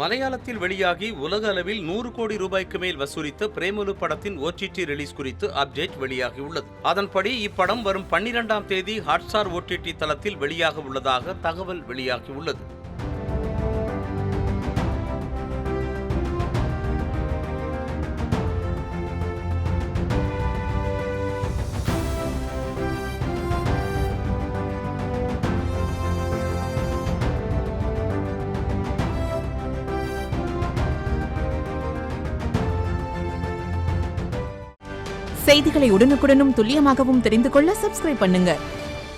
மலையாளத்தில் வெளியாகி உலக அளவில் 100 கோடி ரூபாய்க்கு மேல் வசூலித்த பிரேமலு படத்தின் OTT ரிலீஸ் குறித்து அப்டேட் வெளியாகியுள்ளது. அதன்படி இப்படம் வரும் 12ஆம் தேதி ஹாட்ஸ்டார் OTT தளத்தில் வெளியாக உள்ளதாக தகவல் வெளியாகியுள்ளது. செய்திகளை உடனுக்குடனும் துல்லியமாகவும் தெரிந்து கொள்ள சப்ஸ்கிரைப் பண்ணுங்க.